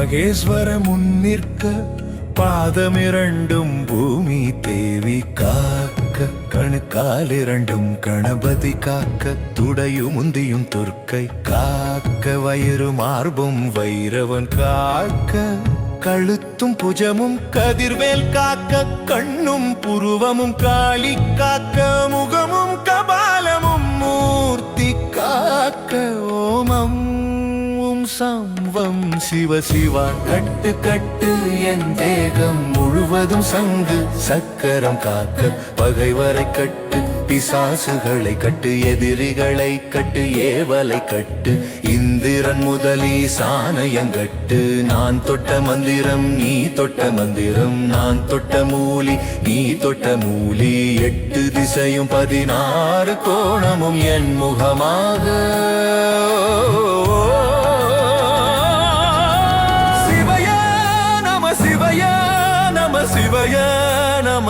மகேஸ்வர முன்னிற்க பாதமிரண்டும் பூமி தேவி காக்க கணுக்காலிரண்டும் கணபதி காக்க துடையும் முந்தியும் துர்க்கை காக்க வயிறு மார்பும் வைரவன் காக்க கழுத்தும் புஜமும் கதிர்வேல் காக்க கண்ணும் புருவமும் காளி காக்க முகமும் கபாலமும் மூர்த்தி காக்க ஓமம் சம்வம் சிவ சிவா கட்டு கட்டு என் தேகம் முழுவதும் சங்கு சக்கரம் காக்க பகைவரை கட்டு பிசாசுகளை கட்டு எதிரிகளை கட்டு ஏவலை கட்டு இந்திரன் முதலி சாணையங்கட்டு நான் தொட்ட மந்திரம் நீ தொட்ட மந்திரம் நான் தொட்ட மூலி நீ தொட்ட மூலி 8 திசையும் 16 கோணமும் என் முகமாக சிவய நம சிவய நம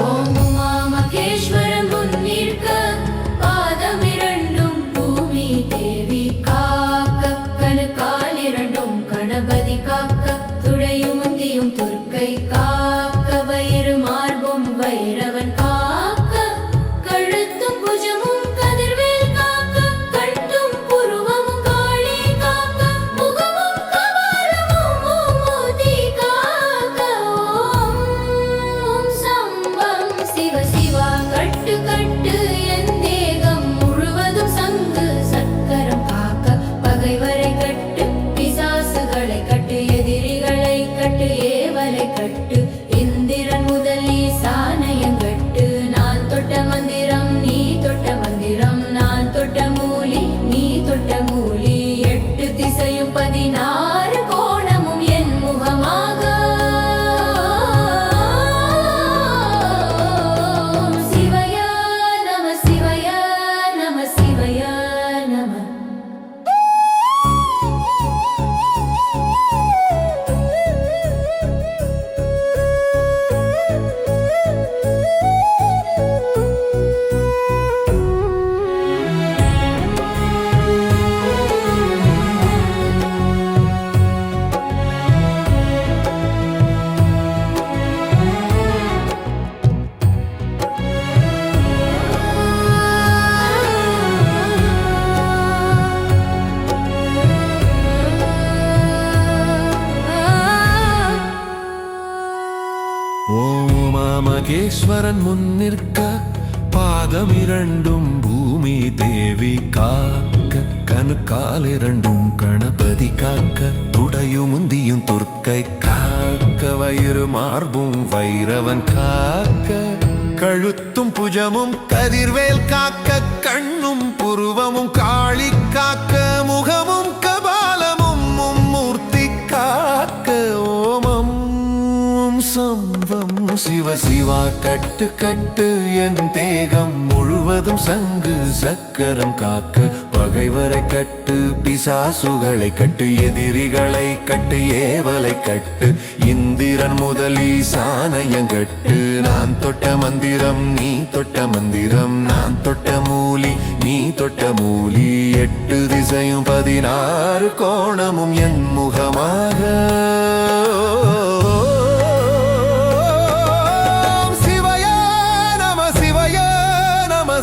ஓம் உமா மகேஸ்வர முன்னிற்க பாதமிரண்டும் பூமி தேவி காக்க கணுக்காலிரண்டும் கணபதி காக்க துடையும் முந்தியும் துர்க்கை காக்க வயிறு மார்பும் வைரவன் காக்க கழுத்தும் புஜமும் கதிர்வேல் காக்க கட்டும் புருவமும் காளி காக்க முகமும் கபாலமும் மூர்த்தி காக்க ஓம் சம்பம் சிவ சிவா கட்டு கட்டு என் தேகம் முழுவதும் சங்கு சக்கரம் காக்க பகைவரை கட்டு பிசாசுகளை கட்டு எதிரிகளை கட்டு ஏவலை கட்டு இந்திரன் முதலி சாணையங்கட்டு நான் தொட்ட மந்திரம் நீ தொட்ட மந்திரம் நான் தொட்ட மூலி நீ தொட்ட மூலி 8 திசையும் 16 கோணமும் என் முகமாக சிவய நம சிவய நம சிவய நம ஓமா மகேஸ்வரன் முன்னிற்க பாதமிரண்டும் பூமி தேவி காக்க கணுக்காலிரண்டும் கணபதி காக்க துடையும் முந்தியும் துர்க்கை காக்க வயிறு மார்பும் வைரவன் காக்க கழுத்தும் புஜமும் கதிர்வேல் காக்க கண்ணும் புருவமும் காளி காக்க முகமும் கபாலமும் மூர்த்தி காக்க ஓமம் சம்பம் சிவ சிவா கட்டு கட்டு என் தேகம் முழுவதும் சங்கு சக்கரம் காக்க பகைவரை கட்டு பிசாசுகளை கட்டு எதிரிகளை கட்டு ஏவலை கட்டு இந்திரன் முதலி சாணையங்கட்டு நான் தொட்ட மந்திரம் நீ தொட்ட மந்திரம் நான் தொட்ட மூலி நீ தொட்ட மூலி 8 திசையும் 16 கோணமும் என் முகமாக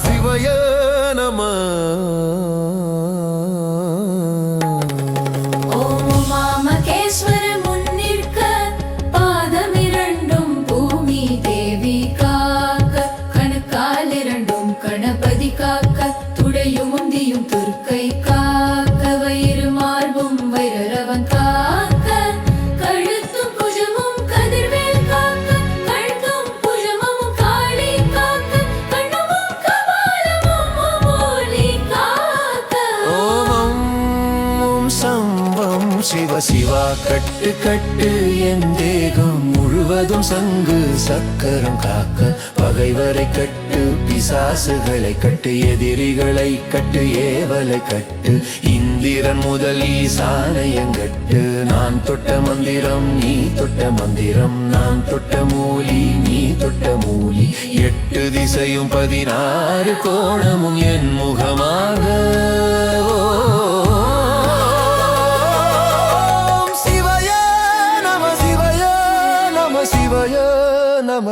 சிவய நம ஓம் உமா மகேஸ்வர முன்னிற்க பாதமிரண்டும் பூமி தேவி காக்க கணுக்காலிரண்டும் கணபதி காக்க துடையும் முந்தியும் துர்க்கை காக்க வயிறு மார்பும் வைரவன் காக்க கழுத்தும் புஜமும் கதிர்வேல் காக்க கழுத்தும் புஜமும் காளி காக்க கண்ணும் கபாலமும் மூலி காக்க ஓம் சம்பம் சிவ சிவா கட்டு கட்டு என் தேகம் முழுவதும் சங்கு சக்கரம் காக்க பகைவரை கட்டு பிசாசுகளை கட்டு எதிரிகளை கட்டு ஏவலை கட்டு இந்திரன் முதலி சாணையங்கட்டு நான் தொட்ட மந்திரம் நீ தொட்ட மந்திரம் நான் தொட்ட மூலி நீ தொட்ட மூலி 8 திசையும் 16 கோணமும் என் முகமாக நம